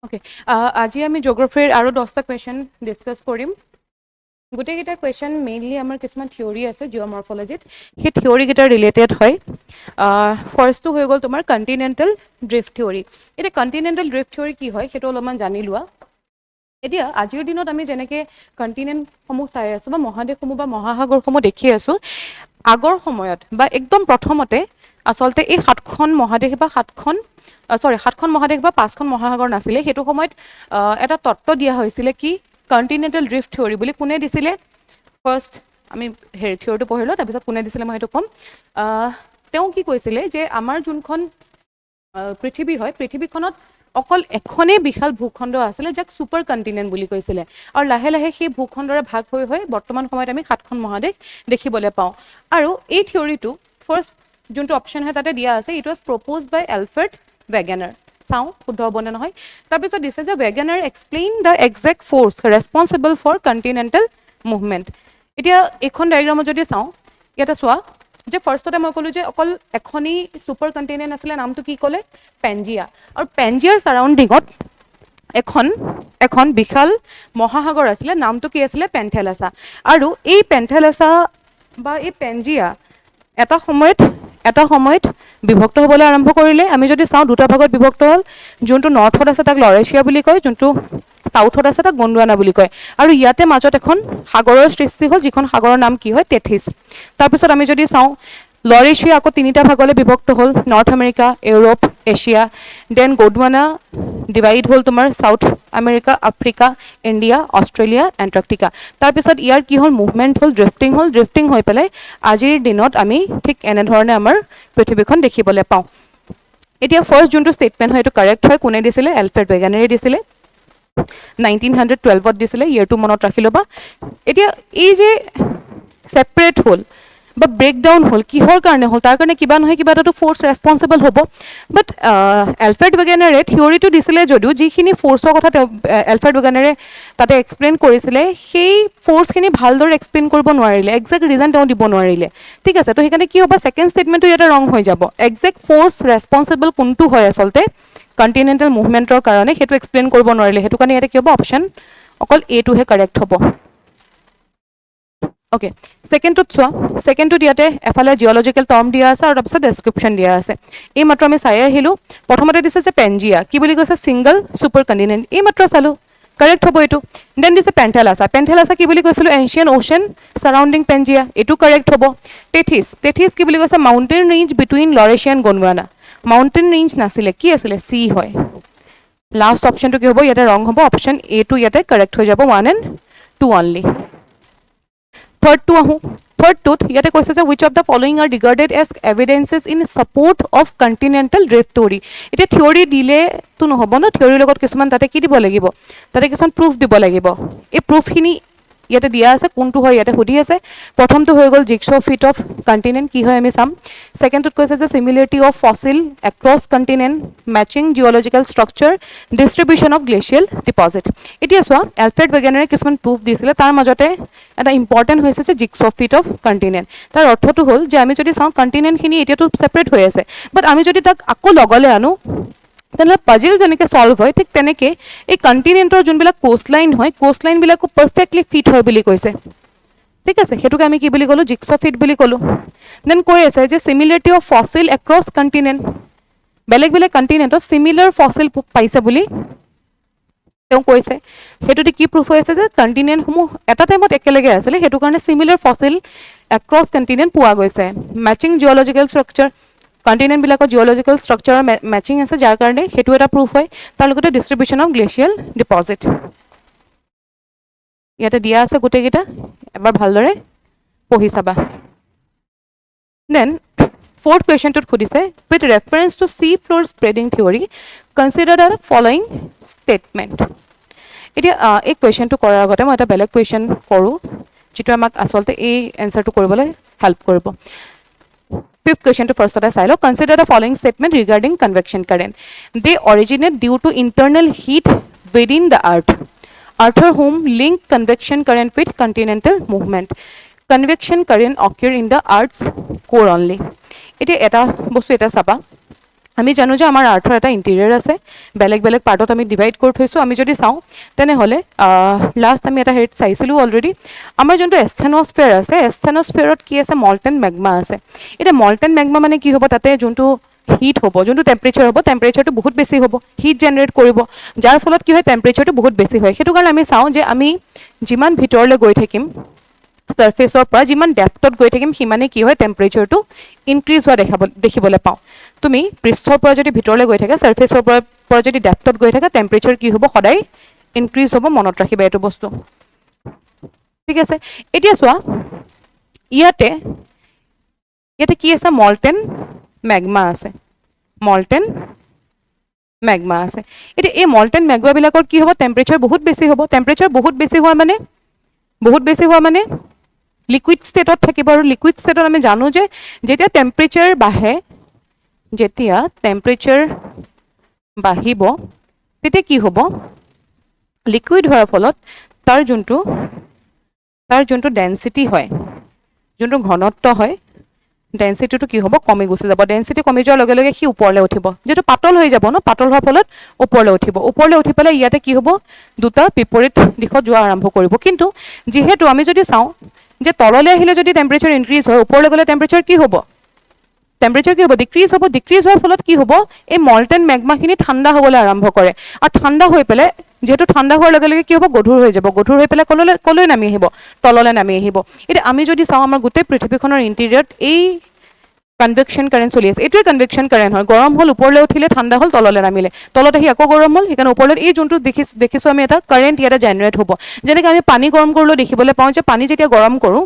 Okay. আজি আমি জিঅ'গ্ৰাফিৰ আৰু 10টা কুৱেশ্যন ডিছকাছ কৰিম। গোটেইকেইটা কুৱেশ্যন মেইনলি আমাৰ কিছুমান থিয়ৰী আছে জিঅ'মৰ্ফলজিত, সেই থিয়ৰীকেইটা ৰিলেটেড হয়। ফাৰ্ষ্টটো হৈ গ'ল তোমাৰ কণ্টিনেণ্টেল ড্ৰিফ্ট থিয়ৰী। এতিয়া কণ্টিনেণ্টেল ড্ৰিফ্ট থিয়ৰী কি হয় সেইটো অলপমান জানি লোৱা। এতিয়া আজিৰ দিনত আমি যেনেকৈ কণ্টিনেণ্টসমূহ চাই আছোঁ বা মহাদেশসমূহ বা মহাসাগৰসমূহ দেখি আছোঁ, আগৰ সময়ত বা একদম প্ৰথমতে আচলতে এই সাতখন মহাদেশ বা সাতখন মহাদেশ বা 5খন মহাসাগৰ নাছিলে। সেইটো সময়ত এটা তত্ত্ব দিয়া হৈছিলে কি কণ্টিনেণ্টেল ড্ৰিফ্ট থিয়ৰী বুলি। কোনে দিছিলে? ফাৰ্ষ্ট আমি থিয়ৰীটো পঢ়ি লওঁ, তাৰপিছত কোনে দিছিলে মই সেইটো ক'ম। তেওঁ কি কৈছিলে যে আমাৰ যোনখন পৃথিৱী হয়, পৃথিৱীখনত অকল এখনেই বিশাল ভূখণ্ড আছিলে যাক ছুপাৰ কণ্টিনেণ্ট বুলি কৈছিলে, আৰু লাহে লাহে সেই ভূখণ্ডৰে ভাগ হৈ হৈ বৰ্তমান সময়ত আমি 7খন মহাদেশ দেখিবলৈ পাওঁ। আৰু এই থিয়ৰীটো ফাৰ্ষ্ট যোনটো অপশ্যন হয় তাতে দিয়া আছে, it was proposed by Alfred Wegener. চাওঁ শুদ্ধ হ'বনে নহয়। তাৰপিছত দিছে যে Wegener explain the exact force responsible for continental movement. এতিয়া এইখন ডায়েগ্ৰামত যদি চাওঁ, ইয়াতে চোৱা যে ফাৰ্ষ্টতে মই ক'লোঁ যে অকল এখনেই ছুপাৰ কণ্টিনেণ্ট আছিলে, নামটো কি ক'লে? পেনজিয়া। আৰু পেনজিয়াৰ ছাৰাউণ্ডিঙত এখন বিশাল মহাসাগৰ আছিলে, নামটো কি আছিলে? পেন্থেলাছা। আৰু এই পেন্থেলাছা বা এই পেনজিয়া এটা সময়ত বিভক্ত হ'বলৈ আৰম্ভ কৰিলে। আমি যদি চাওঁ দুটা ভাগত বিভক্ত হ'ল, যোনটো নৰ্থত আছে তাক লৰেচিয়া বুলি কয়, যোনটো চাউথত আছে তাক গণ্ডৱানা বুলি কয়। আৰু ইয়াতে মাজত এখন সাগৰৰ সৃষ্টি হ'ল, যিখন সাগৰৰ নাম কি হয়? টেথিছ। তাৰপিছত আমি যদি চাওঁ লৰেচিয়া আকৌ 3টা ভাগলৈ বিভক্ত হ'ল, north America, Europe, Asia. Then Gondwana divide হ'ল তোমাৰ south America, Africa, India, Australia, Antarctica. তাৰপিছত ইয়াৰ কি হ'ল? মুভমেণ্ট হ'ল, ড্ৰিফটিং হৈ পেলাই আজিৰ দিনত আমি ঠিক এনেধৰণে আমাৰ পৃথিৱীখন দেখিবলৈ পাওঁ। এতিয়া ফাৰ্ষ্ট যোনটো ষ্টেটমেণ্ট হয় এইটো কাৰেক্ট হয়। কোনে দিছিলে? এলফ্ৰেড ৱেগেনাৰে দিছিলে, 1912ত দিছিলে। ইয়েৰটো মনত ৰাখি ল'বা। এতিয়া এই যে ছেপাৰেট হ'ল বা ব্ৰেকডাউন হ'ল, কিহৰ কাৰণে হ'ল? তাৰ কাৰণে কিবা নহয় কিবা এটাতো ফ'ৰ্চ ৰেছপনচিবল হ'ব। বাট এলফ্ৰেড ৱেগেনাৰে থিয়ৰীটো দিছিলে যদিও যিখিনি ফ'ৰ্চৰ কথা তেওঁ এলফ্ৰেড ৱেগেনাৰে তাতে এক্সপ্লেইন কৰিছিলে, সেই ফ'ৰ্চখিনি ভালদৰে এক্সপ্লেইন কৰিব নোৱাৰিলে, একজেক্ট ৰিজন তেওঁ দিব নোৱাৰিলে। ঠিক আছে, তো সেইকাৰণে কি হ'ব? ছেকেণ্ড ষ্টেটমেণ্টটো ইয়াতে ৰং হৈ যাব। একজেক্ট ফ'ৰ্চ ৰেছপনচিবল কোনটো হয় আচলতে কণ্টিনেণ্টেল মুভমেণ্টৰ কাৰণে, সেইটো এক্সপ্লেইন কৰিব নোৱাৰিলে। সেইটো কাৰণে ইয়াতে কি হ'ব? অপশ্যন অকল এটোহে কাৰেক্ট হ'ব। অ'কে, ছেকেণ্ডটোত চোৱা। ছেকেণ্ডটোত ইয়াতে এফালে জিঅ'লজিকেল টাৰ্ম দিয়া আছে আৰু তাৰপিছত ডেছক্ৰিপশ্যন দিয়া আছে। এই মাত্ৰ আমি চাই আহিলোঁ। প্ৰথমতে দিছে যে পেনজিয়া, কি বুলি কৈছে? Single super continent. এই মাত্ৰ চালোঁ, কাৰেক্ট হ'ব এইটো। দেন দিছে পেন্থেলাছা কি বুলি কৈছিলোঁ? এনচিয়েণ্ট অ'চেন ছাৰাউণ্ডিং পেনজিয়া, এইটো কাৰেক্ট হ'ব। টেথিছ কি বুলি কৈছে? Mountain range between Laurasia and Gondwana. Mountain range নাছিলে, কি আছিলে? চি হয়। লাষ্ট অপশ্যনটো কি হ'ব? ইয়াতে ৰং হ'ব। অপশ্যন এটো ইয়াতে কাৰেক্ট হৈ যাব, 1 and 2 অনলি। থাৰ্ডটো আহোঁ। থাৰ্ডটোত ইয়াতে কৈছে যে which of the following are regarded as evidences in support of continental drift theory. এতিয়া থিয়ৰী দিলেতো নহ'ব ন, থিয়ৰীৰ লগত কিছুমান তাতে কি দিব লাগিব? তাতে কিছুমান প্ৰুফ দিব লাগিব। এই প্ৰুফখিনি ইয়াতে দিয়া আছে, কোনটো হয় ইয়াতে সুধি আছে। প্ৰথমটো হৈ গ'ল জিগছ ফিট অফ কণ্টিনেণ্ট, কি হয় আমি চাম। ছেকেণ্ডটোত কৈছে যে similarity of fossil across continent, matching geological structure, distribution of glacial deposit. এতিয়া চোৱা, এলফ্ৰেড ৱেগেনাৰে কিছুমান প্ৰুফ দিছিলে, তাৰ মাজতে এটা ইম্পৰ্টেণ্ট হৈছে যে জিগছ ফিট অফ কণ্টিনেণ্ট। তাৰ অৰ্থটো হ'ল যে আমি যদি চাওঁ কণ্টিনেণ্টখিনি এতিয়াতো ছেপাৰেট হৈ আছে, বাট আমি যদি তাক আকৌ লগলৈ আনো, তেনেহ'লে পাজিল যেনেকৈ ছল্ভ হয়, ঠিক তেনেকৈ এই কণ্টিনেণ্টৰ যোনবিলাক কোষ্টলাইন হয়, কোষ্টলাইনবিলাকো পাৰফেক্টলি ফিট হয় বুলি কৈছে। ঠিক আছে, সেইটোকে আমি কি বুলি ক'লোঁ? জিগছ ফিট বুলি ক'লোঁ। দেন কৈ আছে যে similarity of fossil across continent, বেলেগ বেলেগ কণ্টিনেণ্টত চিমিলাৰ ফচিল পাইছে বুলি তেওঁ কৈছে। সেইটোতে কি প্ৰুফ হৈ আছে যে কণ্টিনেণ্টসমূহ এটা টাইমত একেলগে আছিলে, সেইটো কাৰণে চিমিলাৰ ফচিল এক্ৰছ কণ্টিনেণ্ট পোৱা গৈছে। মেচিং জিঅ'লজিকেল ষ্ট্ৰাকচাৰ, কণ্টিনেণ্টবিলাকৰ জিঅ'লজিকেল ষ্ট্ৰাকচাৰৰ মেচিং আছে, যাৰ কাৰণে সেইটো এটা প্ৰুফ হয়। তাৰ লগতে ডিষ্ট্ৰিবিউশ্যন অফ গ্লেচিয়েল ডিপজিট ইয়াতে দিয়া আছে গোটেইকেইটা, এবাৰ ভালদৰে পঢ়ি চাবা। দেন ফ'ৰ্থ কুৱেশ্যনটোত সুধিছে with reference to sea floor spreading theory consider the following statement. এতিয়া এই কুৱেশ্যনটো কৰাৰ আগতে মই এটা বেলেগ কুৱেশ্যন কৰোঁ, যিটো আমাক আচলতে এই এনচাৰটো কৰিবলৈ হেল্প কৰিব। ফিফ্থ কুৱেশ্যনটো ফাৰ্ষ্টতে চাই লওঁ। Consider the following statement regarding convection current. They originate due to internal heat within the earth. আৰ্থৰ হোম link convection current with continental movement. Convection current occur in the earth's core only. এতিয়া এটা বস্তু এটা চাবা, আমি জানো যে আমাৰ আৰ্থৰ এটা ইণ্টেৰিয়ৰ আছে, বেলেগ বেলেগ পাৰ্টত আমি ডিভাইড কৰি থৈছোঁ। আমি যদি চাওঁ তেনেহ'লে লাষ্ট আমি এটা হেৰিত চাইছিলোঁ অলৰেডি, আমাৰ যোনটো এস্থেনস্ফিয়াৰ আছে, এস্থেনস্ফিয়াৰত কি আছে, মল্টেন মেগমা আছে। এতিয়া মল্টেন মেগমা মানে কি হ'ব, তাতে যোনটো হিট হ'ব, যোনটো টেম্পাৰেচাৰ হ'ব, টেম্পাৰেচাৰটো বহুত বেছি হ'ব, হিট জেনেৰেট কৰিব, যাৰ ফলত কি হয় টেম্পাৰেচাৰটো বহুত বেছি হয়। সেইটো কাৰণে আমি চাওঁ যে আমি যিমান ভিতৰলৈ গৈ থাকিম ছাৰ্ফেচৰ পৰা, যিমান ডেপ্থত গৈ থাকিম, সিমানে কি হয় টেম্পাৰেচাৰটো ইনক্ৰিজ হোৱা দেখিবলৈ পাওঁ। তুমি পৃষ্ঠৰ পৰা যদি ভিতৰলৈ গৈ থাকে, ছাৰ্ফেচৰ পৰা যদি ডেপ্থত গৈ থাকে, টেম্পাৰেচাৰ কি হ'ব, সদায় ইনক্ৰিজ হ'ব। মনত ৰাখিবা এইটো বস্তু, ঠিক আছে। এতিয়া চোৱা ইয়াতে কি আছে, মল্টেন মেগমা আছে, মল্টেন মেগমা আছে। এতিয়া এই মল্টেন মেগমাবিলাকৰ কি হ'ব, টেম্পাৰেচাৰ বহুত বেছি হ'ব। টেম্পাৰেচাৰ বহুত বেছি হোৱা মানে লিকুইড ষ্টেটত থাকিব। আৰু লিকুইড ষ্টেটত আমি জানো যে যেতিয়া টেম্পাৰেচাৰ বাঢ়িব তেতিয়া কি হ'ব, লিকুইড হোৱাৰ ফলত তাৰ যোনটো ডেনচিটি হয়, যোনটো ঘনত্ব হয়, ডেনচিটিটো কি হ'ব, কমি গুচি যাব। ডেনচিটি কমি যোৱাৰ লগে লগে সি ওপৰলৈ উঠিব, যিহেতু পাতল হৈ যাব ন, পাতল হোৱাৰ ফলত ওপৰলৈ উঠিব। ওপৰলৈ উঠি পেলাই ইয়াতে কি হ'ব, দুটা বিপৰীত দিশত যোৱা আৰম্ভ কৰিব। কিন্তু যিহেতু আমি যদি চাওঁ যে তললৈ আহিলে যদি টেম্পাৰেচাৰ ইনক্ৰিজ হয়, ওপৰলৈ গ'লে টেম্পাৰেচাৰ কি হ'ব, ডিক্ৰিজ হ'ব। ডিক্ৰিজ হোৱাৰ ফলত কি হ'ব, এই মল্টেন মেগমাখিনি ঠাণ্ডা হ'বলৈ আৰম্ভ কৰে। আৰু ঠাণ্ডা হৈ পেলাই, যিহেতু ঠাণ্ডা হোৱাৰ লগে লগে কি হ'ব, গধুৰ হৈ যাব। গধুৰ হৈ পেলাই কলৈ নামি আহিব, তললৈ নামি আহিব। এতিয়া আমি যদি চাওঁ আমাৰ গোটেই পৃথিৱীখনৰ ইণ্টেৰিয়ৰত এই কনভেকশ্যন কাৰেণ্ট চলি আছে। এইটোৱে কনভেকশ্যন কাৰেণ্ট হয়। গৰম হ'ল, ওপৰলৈ উঠিলে, ঠাণ্ডা হ'ল, তললৈ নামিলে, তলত আহি আকৌ গৰম হ'ল, সেইকাৰণে ওপৰলৈ এই যোনটো দেখিছোঁ আমি এটা কাৰেণ্ট ইয়াতে জেনেৰেট হ'ব। যেনেকৈ আমি পানী গৰম কৰিলেও দেখিবলৈ পাওঁ যে পানী যেতিয়া গৰম কৰোঁ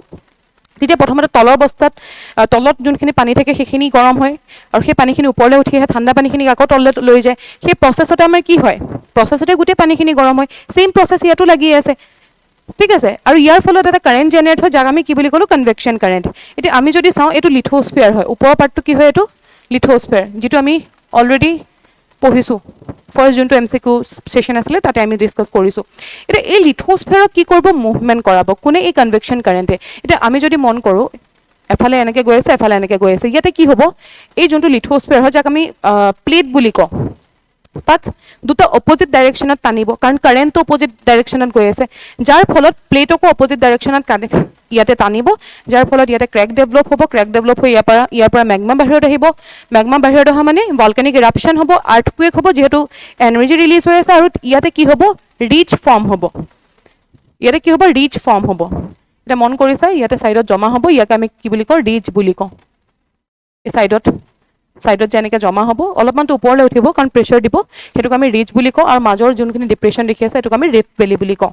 তেতিয়া প্ৰথমতে তলৰ অৱস্থাত, তলত যোনখিনি পানী থাকে সেইখিনি গৰম হয়, আৰু সেই পানীখিনি ওপৰলৈ উঠি আহে, ঠাণ্ডা পানীখিনিক আকৌ তললৈ লৈ যায়। সেই প্ৰচেছতে আমাৰ কি হয়, প্ৰচেছতে গোটেই পানীখিনি গৰম হয়। ছেইম প্ৰচেছ ইয়াতো লাগি আছে, ঠিক আছে। আৰু ইয়াৰ ফলত এটা কাৰেণ্ট জেনেৰেট হয়, যাক আমি কি বুলি ক'লোঁ, কনভেকশ্যন কাৰেণ্ট। এতিয়া আমি যদি চাওঁ, এইটো লিথোস্ফিয়াৰ হয়, ওপৰৰ পাৰ্টটো কি হয়, এইটো লিথোস্ফিয়াৰ, যিটো আমি অলৰেডি পঢ়িছোঁ। ফাৰ্ষ্ট যোনটো MCQ ছেশ্যন আছিলে তাতে আমি ডিছকাছ কৰিছোঁ। এতিয়া এই লিথোস্ফিয়াৰক কি কৰিব, মুভমেণ্ট কৰাব কোনে, এই কনভেকশ্যন কাৰেণ্টে। এতিয়া আমি যদি মন কৰোঁ, এফালে এনেকৈ গৈ আছে, এফালে এনেকৈ গৈ আছে, ইয়াতে কি হ'ব, এই যোনটো লিথোস্ফিয়াৰ হয়, যাক আমি প্লেট বুলি কওঁ, তাক দুটা অপজিট ডাইৰেকশ্যনত টানিব, কাৰণ কাৰেণ্টটো অপজিট ডাইৰেকশ্যনত গৈ আছে, যাৰ ফলত প্লেটকো অপজিট ডাইৰেকশ্যনত ইয়াতে টানিব, যাৰ ফলত ইয়াতে ক্ৰেক ডেভেলপ হ'ব। ক্ৰেক ডেভেলপ হৈ ইয়াৰ পৰা মেগমা বাহিৰত আহিব। মেগমা বাহিৰত অহা মানে ভলকেনিক ইৰাপশ্যন হ'ব, আৰ্থকুৱেক হ'ব, যিহেতু এনাৰ্জি ৰিলিজ হৈ আছে। আৰু ইয়াতে কি হ'ব, ৰিচ ফৰ্ম হ'ব। এতিয়া মন কৰিছা, ইয়াতে ছাইডত জমা হ'ব, ইয়াকে আমি কি বুলি কওঁ, ৰিচ বুলি কওঁ। এই ছাইডত যে এনেকৈ জমা হ'ব, অলপমানটো ওপৰলৈ উঠিব কাৰণ প্ৰেছাৰ দিব, সেইটোক আমি ৰিচ বুলি কওঁ। আৰু মাজৰ যোনখিনি ডিপ্ৰেশ্যন দেখি আছে সেইটোক আমি ৰিফ্ট ভেলী বুলি কওঁ।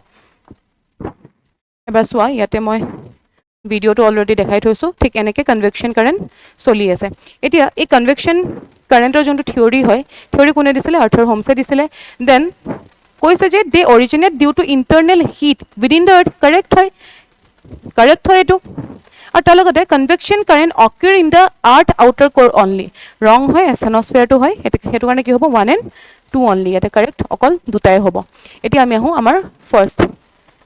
এবাৰ চোৱা, ইয়াতে মই ভিডিঅ'টো অলৰেডি দেখাই থৈছোঁ। ঠিক এনেকৈ কনভেকশ্যন কাৰেণ্ট চলি আছে। এতিয়া এই কনভেকশ্যন কাৰেণ্টৰ যোনটো থিয়ৰী হয়, থিয়ৰী কোনে দিছিলে, আৰ্থৰ হোমছে দিছিলে। দেন কৈছে যে they originate due to internal heat within the earth. Correct হয় এইটো। আৰু তাৰ লগতে convection current occur in the earth outer core only. ৰং হয়, এস্থেনস্ফিয়াৰটো হয়, সেইটো কাৰণে কি হ'ব, 1 and 2 অনলি। ইয়াতে কাৰেক্ট অকল দুটাই হ'ব। এতিয়া আমি আহোঁ আমাৰ ফাৰ্ষ্ট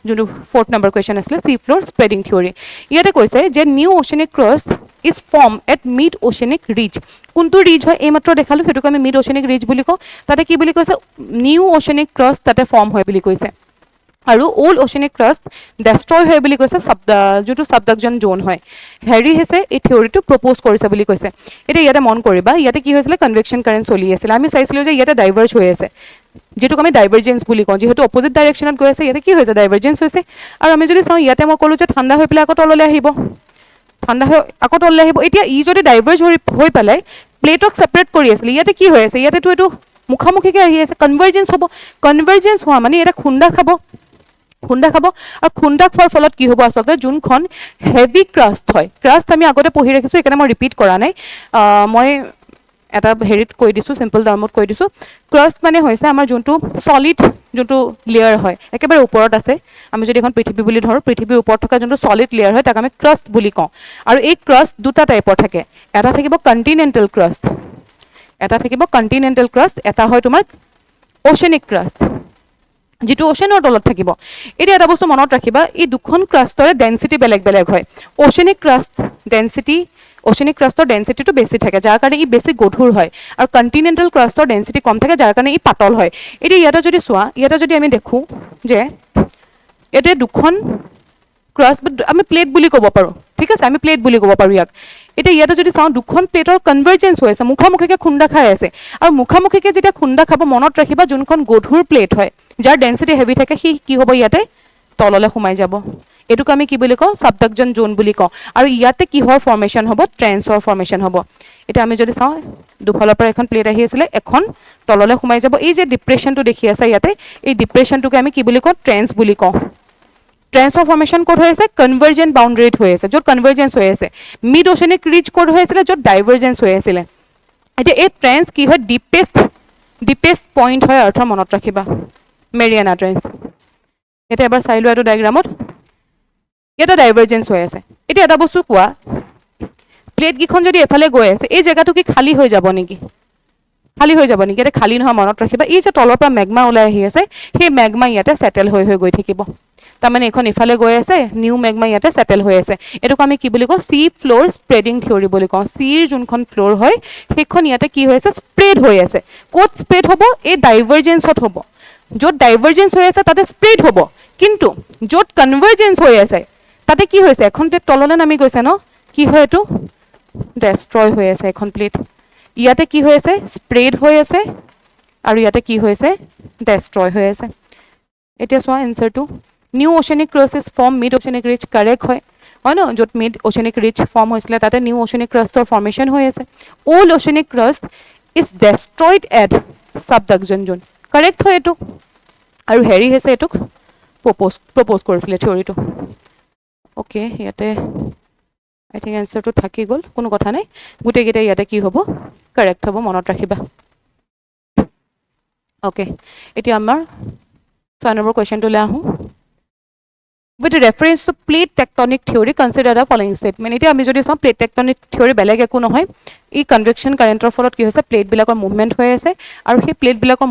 যোনটো 4th নম্বৰ কুৱেশ্যন আছিলে, চি ফ্ল'ৰ স্প্ৰেডিং থিয়ৰী। ইয়াতে কৈছে যে new oceanic crust is form at mid oceanic ridge. কোনটো ৰিজ হয়, এইমাত্ৰ দেখালোঁ, সেইটোক আমি মিড অ'চেনিক ৰিজ বুলি কওঁ। তাতে কি বুলি কৈছে, নিউ অ'চেনিক ক্ৰাষ্ট তাতে ফৰ্ম হয় বুলি কৈছে। আৰু অল্ড অ'চেনিক ক্ৰাষ্ট ডেষ্ট্ৰয় হয় বুলি কৈছে, যোনটো ছাবডাকশ্যন জ'ন হয়। হেৰি হৈছে এই থিয়ৰীটো প্ৰপ'জ কৰিছে বুলি কৈছে। এতিয়া ইয়াতে মন কৰিবা, ইয়াতে কি হৈছিলে, কনভেকশ্যন কাৰেণ্ট চলি আছিলে। আমি চাইছিলোঁ যে ইয়াতে ডাইভাৰ্জ হৈ আছে, যিটোক আমি ডাইভাৰ্জেঞ্চ বুলি কওঁ। যিহেতু অপজিট ডাইৰেকশ্যনত গৈ আছে, ইয়াতে কি হৈছে, ডাইভাৰ্জেঞ্চ হৈছে। আৰু আমি যদি চাওঁ, ইয়াতে মই ক'লোঁ যে ঠাণ্ডা হৈ পেলাই আকৌ তললৈ আহিব, এতিয়া ই যদি ডাইভাৰ্জ হৈ পেলাই প্লেটক ছেপাৰেট কৰি আছিলে, ইয়াতে কি হৈ আছে, ইয়াতেতো এইটো মুখামুখিকৈ আহি আছে, কনভাৰ্জেঞ্চ হ'ব। কনভাৰ্জেঞ্চ হোৱা মানে ইয়াতে খুন্দা খাব। আৰু খুন্দা খোৱাৰ ফলত কি হ'ব, আচলতে যোনখন হেভি ক্ৰাষ্ট হয়, ক্ৰাষ্ট আমি আগতে পঢ়ি ৰাখিছোঁ, সেইকাৰণে মই ৰিপিট কৰা নাই। মই এটা হেৰিত কৈ দিছোঁ, চিম্পল টাৰ্মত কৈ দিছোঁ। ক্ৰাষ্ট মানে হৈছে আমাৰ যোনটো ছলিড যোনটো লেয়াৰ হয়, একেবাৰে ওপৰত আছে। আমি যদি এখন পৃথিৱী বুলি ধৰোঁ, পৃথিৱীৰ ওপৰত থকা যোনটো ছলিড লেয়াৰ হয়, তাক আমি ক্ৰাষ্ট বুলি কওঁ। আৰু এই ক্ৰাষ্ট দুটা টাইপৰ থাকে, এটা থাকিব কণ্টিনেণ্টেল ক্ৰাষ্ট, এটা হয় তোমাৰ অ'চেনিক ক্ৰাষ্ট, যিটো অ'চেনৰ তলত থাকিব। এতিয়া এটা বস্তু মনত ৰাখিবা, এই দুখন ক্ৰাষ্টৰে ডেনচিটি বেলেগ বেলেগ হয়। অ'চেনিক ক্ৰাষ্ট ডেন্সিটি ওশেনিক ক্ৰাষ্টৰ ডেন্সিটিটো বেছি থাকে যাৰ কাৰণে ই বেছি গধুৰ হয় আৰু কণ্টিনেণ্টেল ক্ৰাষ্টৰ ডেন্সিটি কম থাকে যাৰ কাৰণে ই পাতল হয় এতিয়া ইয়াতে যদি চোৱা ইয়াতে যদি আমি দেখোঁ যে ইয়াতে দুখন ক্ৰাষ্ট আমি প্লেট বুলি ক'ব পাৰোঁ ঠিক আছে আমি প্লেট বুলি ক'ব পাৰোঁ ইয়াক এতিয়া ইয়াতে যদি চাওঁ দুখন প্লেটৰ কনভাৰ্জেঞ্চ হৈ আছে মুখামুখিকৈ খুন্দা খাই আছে আৰু মুখামুখিকৈ যেতিয়া খুন্দা খাব মনত ৰাখিবা যোনখন গধুৰ প্লেট হয় যাৰ ডেন্সিটি হেভি থাকে সি কি হ'ব ইয়াতে তললৈ সোমাই যাব এইটোক আমি কি বুলি কওঁ সাবডাকশ্যন জোন বুলি কওঁ আৰু ইয়াতে কিহৰ ফৰ্মেশ্যন হ'ব ট্ৰেন্সৰ ফৰ্মেশ্যন হ'ব এতিয়া আমি যদি চাওঁ দুফালৰ পৰা এখন প্লেট আহি আছিলে এখন তললৈ সোমাই যাব এই যে ডিপ্ৰেশ্যনটো দেখি আছে ইয়াতে এই ডিপ্ৰেশ্যনটোকে আমি কি বুলি কওঁ ট্ৰেন্স বুলি কওঁ ট্ৰেন্সৰ ফৰ্মেশ্যন ক'ত হৈ আছে কনভাৰ্জেণ্ট বাউণ্ডেৰীত হৈ আছে য'ত কনভাৰ্জেঞ্চ হৈ আছে মিড অ'চেনিক ৰিজ ক'ত হৈ আছিলে য'ত ডাইভাৰ্জেঞ্চ হৈ আছিলে এতিয়া এই ট্ৰেন্স কি হয় ডিপেষ্ট পইণ্ট হয় অৰ্থৰ মনত ৰাখিবা মেৰিয়ানা ট্ৰেন্স এতিয়া এবাৰ চাই লোৱা এইটো ডায়েগ্ৰামত ইয়াতে ডাইভাৰ্জেঞ্চ হৈ আছে এতিয়া এটা বস্তু কোৱা প্লেটকেইখন যদি এফালে গৈ আছে এই জেগাটো কি খালী হৈ যাব নেকি ইয়াতে খালী নহয় মনত ৰাখিবা এই যে তলৰ পৰা মেগমা ওলাই আহি আছে সেই মেগমা ইয়াতে ছেটেল হৈ গৈ থাকিব তাৰমানে এইখন ইফালে গৈ আছে নিউ মেগমা ইয়াতে ছেটেল হৈ আছে এইটোক আমি কি বুলি কওঁ চি ফ্ল'ৰ স্প্ৰেডিং থিয়ৰী বুলি কওঁ চিৰ যোনখন ফ্ল'ৰ হয় সেইখন ইয়াতে কি হৈ আছে স্প্ৰেড হৈ আছে ক'ত স্প্ৰেড হ'ব এই ডাইভাৰ্জেঞ্চত হ'ব য'ত ডাইভাৰ্জেঞ্চ হৈ আছে তাতে স্প্ৰেড হ'ব কিন্তু য'ত কনভাৰ্জেঞ্চ হৈ আছে তাতে কি হৈছে এখন প্লেট তললৈ নামি গৈছে ন কি হয় এইটো ডেষ্ট্ৰয় হৈ আছে এখন প্লেট ইয়াতে কি হৈ আছে স্প্ৰেড হৈ আছে আৰু ইয়াতে কি হৈছে ডেষ্ট্ৰয় হৈ আছে এতিয়া চোৱা এনচাৰটো new oceanic crust is form mid oceanic ridge correct হয় ন য'ত মিড অ'চেনিক ৰিজ ফৰ্ম হৈছিলে তাতে নিউ অ'চেনিক ক্ৰাষ্টৰ ফৰ্মেশ্যন হৈ আছে old oceanic crust is destroyed at subduction zone correct হয় এইটো আৰু হেৰি হৈছে এইটোক প্ৰপ'জ কৰিছিলে থিয়ৰীটো অ'কে ইয়াতে আই থিংক এনচাৰটো থাকি গ'ল কোনো কথা নাই গোটেইকেইটা ইয়াতে কি হ'ব কাৰেক্ট হ'ব মনত ৰাখিবা অ'কে এতিয়া আমাৰ 6 নম্বৰ কুৱেশ্যনটোলৈ আহোঁ with reference to plate tectonic theory consider the following statement এতিয়া আমি যদি চাওঁ প্লেট টেকটনিক থিয়ৰী বেলেগ একো নহয় ই কনভেকশ্যন কাৰেণ্টৰ ফলত কি হৈছে প্লেটবিলাকৰ মুভমেণ্ট হৈ আছে আৰু সেই প্লেটবিলাকৰ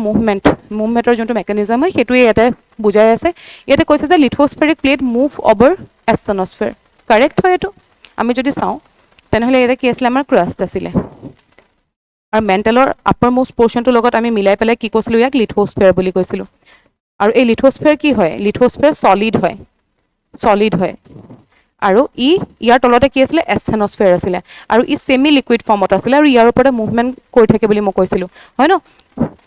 মুভমেণ্টৰ যোনটো মেকানিজম হয় সেইটোৱে ইয়াতে বুজাই আছে ইয়াতে কৈছে যে লিথোস্ফেৰিক প্লেট মুভ অভাৰ এষ্টনস্ফেৰ কাৰেক্ট হয় এইটো আমি যদি চাওঁ তেনেহ'লে ইয়াতে কি আছিলে আমাৰ ক্ৰাষ্ট আছিলে আৰু মেণ্টেলৰ আপাৰ মোষ্ট পৰ্চনটোৰ লগত আমি মিলাই পেলাই কি কৈছিলোঁ ইয়াক লিথোস্ফেৰ বুলি কৈছিলোঁ আৰু এই লিথোস্ফেৰ কি হয় লিথোস্ফেৰ সলিড হয় আৰু ইয়াৰ তলতে কি আছিলে এস্থেনস্ফেৰ আছিলে আৰু ই ছেমি লিকুইড ফৰ্মত আছিলে আৰু ইয়াৰ ওপৰতে মুভমেণ্ট কৰি থাকে বুলি মই কৈছিলোঁ হয় ন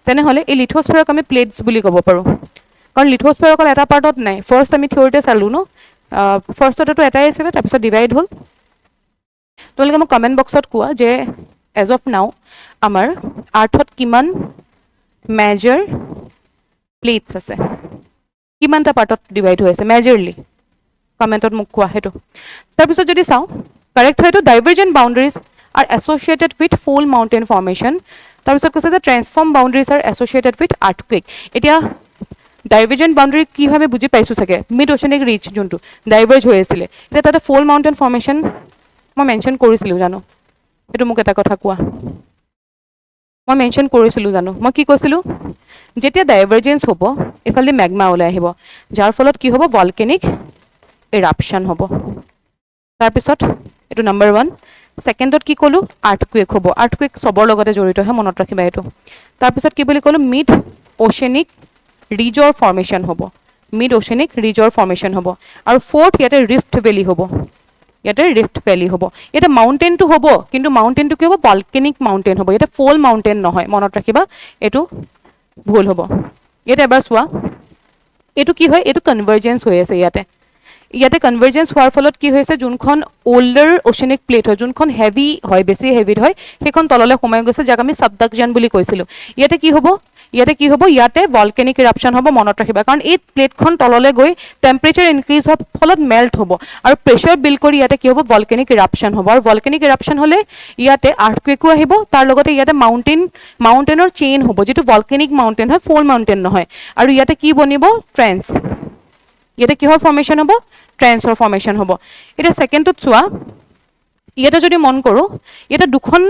তেনেহ'লে এই লিথোস্ফেৰক আমি প্লেটছ বুলি ক'ব পাৰোঁ কাৰণ লিথোস্ফেৰ অকল এটা পাৰ্টত নাই ফাৰ্ষ্ট আমি থিয়ৰীতে চালোঁ ন ফাৰ্ষ্টতেতো এটাই আছিলে তাৰপিছত ডিভাইড হ'ল তোমালোকে মোক কমেণ্ট বক্সত কোৱা যে এজ অফ নাও আমাৰ আৰ্থত কিমান মেজৰ প্লেটছ আছে কিমানটা পাৰ্টত ডিভাইড হৈ আছে মেজৰলি কমেণ্টত মোক কোৱা সেইটো তাৰপিছত যদি চাওঁ কাৰেক্ট হয়তো divergent boundaries are associated with fold mountain formation তাৰপিছত কৈছে যে transform boundaries are associated with earthquake এতিয়া ডাইভাৰ্জেণ্ট বাউণ্ডেৰী কি হয় আমি বুজি পাইছোঁ চাগে মিড অ'চেনিক ৰিজ যোনটো ডাইভাৰ্জ হৈ আছিলে এতিয়া তাতে ফুল মাউণ্টেইন ফৰ্মেশ্যন মই মেনশ্যন কৰিছিলোঁ জানো সেইটো মোক এটা কথা কোৱা মই মেনশ্যন কৰিছিলোঁ জানো মই কি কৈছিলোঁ যেতিয়া ডাইভাৰ্জেঞ্চ হ'ব এইফালে মেগমা ওলাই আহিব যাৰ ফলত কি হ'ব ভলকেনিক ইৰাপশ্যন হ'ব তাৰপিছত এইটো নম্বৰ 1 ছেকেণ্ডত কি ক'লোঁ আৰ্থকুৱেক হ'ব আৰ্থকুৱেক চবৰ লগতে জড়িত হয় মনত ৰাখিবা এইটো তাৰপিছত কি বুলি ক'লোঁ মিড অ'চেনিক ৰিজৰ ফৰ্মেশ্যন হ'ব আৰু ফ'ৰ্থ ইয়াতে ৰিফ্ট ভেলী হ'ব ইয়াতে মাউণ্টেইনটো হ'ব কিন্তু মাউণ্টেইনটো কি হ'ব ভলকেনিক মাউণ্টেইন হ'ব ইয়াতে ফল মাউণ্টেইন নহয় মনত ৰাখিবা এইটো ভুল হ'ব ইয়াতে এবাৰ চোৱা এইটো কি হয় এইটো কনভাৰ্জেঞ্চ হৈ আছে ইয়াতে কনভাৰ্জেঞ্চ হোৱাৰ ফলত কি হৈছে যোনখন অল্ডাৰ অ'চেনিক প্লেট হয় যোনখন হেভি হয় বেছি হেভিড হয় সেইখন তললৈ সোমাই গৈছে যাক আমি সাবডাকশ্যন বুলি কৈছিলোঁ ইয়াতে কি হ'ব ইয়াতে ভলকেনিক ইৰাপশ্যন হ'ব মনত ৰাখিবা কাৰণ এই প্লেটখন তললৈ গৈ টেম্পাৰেচাৰ ইনক্ৰিজ হোৱাৰ ফলত মেল্ট হ'ব আৰু প্ৰেছাৰ বিল্ড কৰি ইয়াতে কি হ'ব ভলকেনিক ইৰাপশ্যন হ'ব আৰু ভলকেনিক ইৰাপশ্যন হ'লে ইয়াতে আৰ্থকুৱেকো আহিব তাৰ লগতে ইয়াতে মাউণ্টেইনৰ চেইন হ'ব যিটো ভলকেনিক মাউণ্টেইন হয় ফ'ল মাউণ্টেইন নহয় আৰু ইয়াতে কি বনিব ট্ৰেন্স ইয়াতে কিহৰ ফৰ্মেশ্যন হ'ব ট্ৰেন্সৰ ফৰ্মেশ্যন হ'ব এতিয়া ছেকেণ্ডটোত চোৱা ইয়াতে যদি মন কৰোঁ ইয়াতে দুখন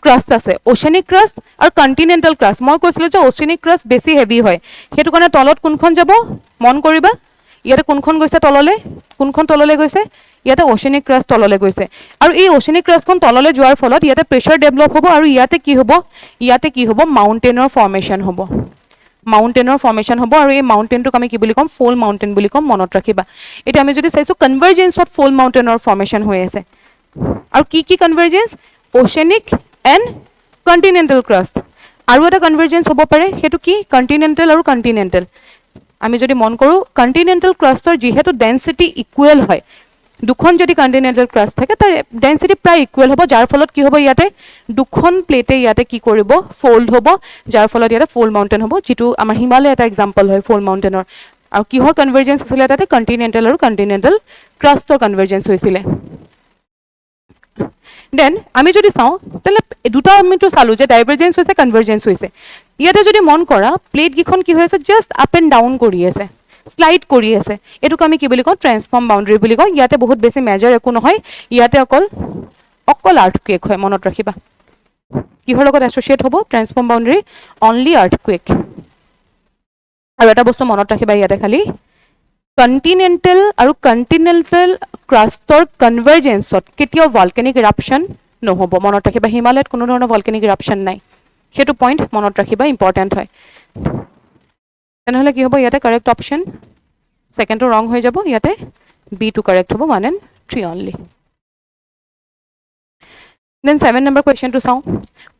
ক্ৰাষ্ট আছে অ'চেনিক ক্ৰাষ্ট আৰু কণ্টিনেণ্টেল ক্ৰাষ্ট মই কৈছিলোঁ যে অ'চেনিক ক্ৰাষ্ট বেছি হেভি হয় সেইটো কাৰণে তলত কোনখন যাব মন কৰিবা ইয়াতে কোনখন গৈছে তললে কোনখন তললে গৈছে ইয়াতে ওশেনিক ক্ৰাষ্ট তললে গৈছে আৰু এই ওশেনিক ক্ৰাষ্টখন তললে যোৱাৰ ফলত ইয়াতে প্ৰেছাৰ ডেভেলপ হ'ব আৰু ইয়াতে কি হ'ব মাউণ্টেনৰ ফৰ্মেশ্যন হ'ব মাউণ্টেনৰ ফৰ্মেশ্যন হ'ব আৰু এই মাউণ্টেনটোক আমি কি বুলি ক'ম ফল মাউণ্টেন বুলি ক'ম মনত ৰাখিবা এতিয়া আমি যদি চাইছো কনভাৰ্জেন্সত ফল মাউণ্টেনৰ ফৰ্মেশ্যন হৈ আছে আৰু কি convergence oceanic and continental crust আৰু এটা কনভাৰ্জেন্স হ'ব পাৰে সেইটো কি কণ্টিনেণ্টেল আৰু কণ্টিনেণ্টেল আমি যদি মন কৰোঁ কণ্টিনেণ্টেল ক্ৰাষ্টৰ যিহেতু ডেন্সিটি ইকুৱেল হয় দুখন যদি কণ্টিনেণ্টেল ক্ৰাষ্ট থাকে তাৰ ডেন্সিটি প্ৰায় ইকুৱেল হ'ব যাৰ ফলত কি হ'ব ইয়াতে দুখন প্লেটে ইয়াতে কি কৰিব ফল্ড হ'ব যাৰ ফলত ইয়াতে ফল মাউণ্টেন হ'ব যিটো আমাৰ হিমালয় এটা এক্সাম্পল হয় ফল মাউণ্টেনৰ আৰু কিহৰ কনভাৰ্জেন্স হৈছিলে তাতে কণ্টিনেণ্টেল আৰু কণ্টিনেণ্টেল ক্ৰাষ্টৰ কনভাৰ্জেন্স হৈছিলে দেন আমি যদি চাওঁ তাহলে দুটা আমিতো চালো যে ডাইভাৰজেন্স হৈছে কনভাৰ্জেন্স হৈছে ইয়াতে যদি মন কৰা প্লেট কিখন কি হৈ আছে জাস্ট আপ এণ্ড ডাউন কৰি আছে স্লাইড কৰি আছে এটোক আমি কি বুলি কওঁ ট্ৰান্সফৰ্ম বাউণ্ডাৰী বুলি কওঁ ইয়াতে বহুত বেছি মেজাৰ একো নহয় ইয়াতে অকল আৰ্থকুৱেক হয় মনত ৰাখিবা কিহৰ লগত এছ'চিয়েট হ'ব ট্ৰান্সফৰ্ম বাউণ্ডাৰী অনলি আৰ্থকুৱেক আৰু এটা বস্তু মনত ৰাখিবা ইয়াতে খালি কণ্টিনেণ্টেল আৰু কণ্টিনেণ্টেল ক্ৰাষ্টৰ কনভাৰ্জেন্সত কেতিয়াও ভলকেনিক ইৰাপশ্যন নহ'ব মনত ৰাখিবা হিমালয়ত কোনো ধৰণৰ ভলকেনিক ইৰাপশ্যন নাই সেইটো পইণ্ট মনত ৰাখিবা ইম্পৰ্টেণ্ট হয় তেনেহ'লে কি হ'ব ইয়াতে কাৰেক্ট অপশ্যন ছেকেণ্ডটো ৰং হৈ যাব ইয়াতে B2 কাৰেক্ট হ'ব 1 and 3 only Then 7 number question to sound.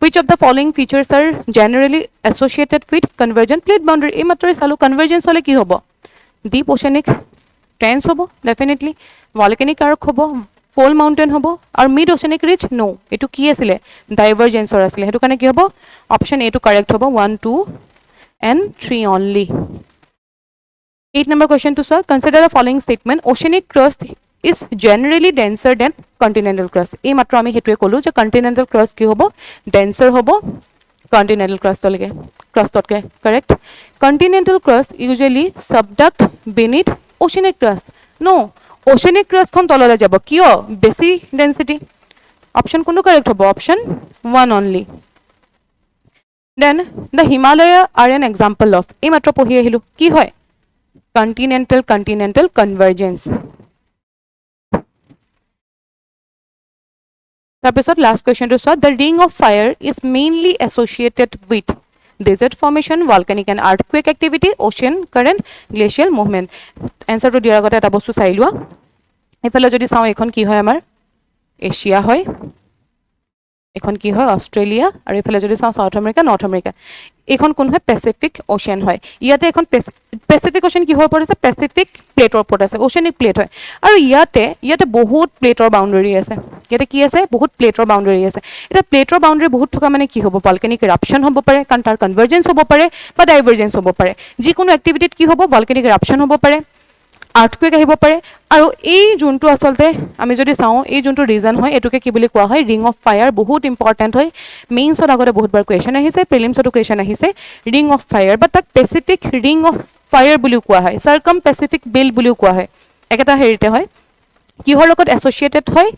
Which of the following features are generally associated with convergent plate boundary? এই মাত্র চালো convergence হলে কি হ'ব? Deep oceanic trends হ'ব definitely, volcanic arc হ'ব, fold mountain হ'ব, আৰু mid oceanic ridge no. এটো কি আছিলে? Divergence or আছিলে। হেতু কাৰণে কি হ'ব? Option A to correct হ'ব 1, 2 and 3 only. 8 number question to solve. Consider the following statement. Oceanic crust is generally denser than continental crust. এই মাত্ৰ আমি হেতুৱে কলো যে continental crust কি হ'ব denser হ'ব continental crust লগে crustতকে correct. Continental crust usually subduct beneath oceanic crust. No, oceanic crust খন তললে যাব কিয় বেছি density. Option কোনটো correct হ'ব option 1 only. Then the Himalaya are an example of এই মাত্ৰ পঢ়ি আহিলো কি হয় continental convergence. তাৰপিছত last question to solve. The ring of fire is mainly associated with desert formation, volcanic and earthquake activity, ocean current, glacial movement. Answer to দিয়াৰ আগতে এটা বস্তু চাই লোৱা এফালে যদি চাওঁ এখন কি হয় আমাৰ এছিয়া হয় এখন কি হয় অস্ট্ৰেলিয়া আৰু এফালে যদি চাওঁ সাউথ আমেৰিকা নৰ্থ আমেৰিকা এখন কোন হয় পেসিফিক ওশেন হয় ইয়াতে এখন পেসিফিক ওশেন কি হৈ পৰিছে পেসিফিক প্লেটৰ ওপৰত আছে ওশেনিক প্লেট হয় আৰু ইয়াতে বহুত প্লেটৰ বাউণ্ডাৰী আছে ইয়াতে কি আছে বহুত প্লেটৰ বাউণ্ডাৰী আছে এটা প্লেটৰ বাউণ্ডাৰী বহুত থকা মানে কি হ'ব ভলকেনিক ইৰাপশ্যন হ'ব পাৰে কাৰণ তাৰ কনভাৰ্জেন্স হ'ব পাৰে বা ডাইভাৰ্জেন্স হ'ব পাৰে যিকোনো এক্টিভিটিত কি হ'ব ভলকেনিক ইৰাপশ্যন হ'ব পাৰে আৰ্থকুৱেক আহিব পাৰে আৰু এই যোনটো আসলতে আমি যদি চাওঁ এই যোনটো ৰিজন হয় এটোকে কি বুলি কোৱা হয় ৰিং অফ ফায়াৰ বহুত ইম্পৰ্টেন্ট হয় মেইনছত আগতে বহুতবাৰ কোৱেশ্চন আহিছে প্ৰিলিমছতো কোৱেশ্চন আহিছে ৰিং অফ ফায়াৰ বা তাক পেসিফিক ৰিং অফ ফায়াৰ বুলিও কোৱা হয় সাৰ্কাম পেসিফিক বেল্ট বুলিও কোৱা হয় একেটা হেৰিতে হয় কিহৰ লগত এছ'চিয়েটেড হয়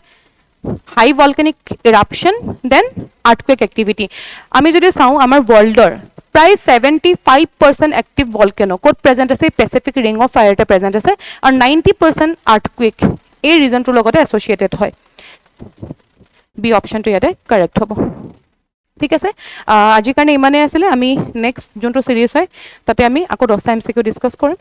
হাই ভলকেনিক ইৰাপশ্যন দেন আৰ্থকুৱেক এক্টিভিটি আমি যদি চাওঁ আমাৰ ৱৰ্ল্ডৰ প্ৰায় 75% এক্টিভ ভলকেনো ক'ত প্ৰেজেন্ট আছে পেসিফিক ৰিং অফ ফায়াৰতে প্ৰেজেন্ট আছে আৰু 90% আৰ্থকুৱেক এই ৰিজনটোৰ লগতে এছ'চিয়েটেড হয় বি অপশ্যনটো ইয়াতে কাৰেক্ট হ'ব ঠিক আছে আজিৰ কাৰণে ইমানেই আছিলে আমি নেক্সট যোনটো চিৰিজ হয় তাতে আমি আকৌ 10টা MCQ ডিছকাছ কৰিম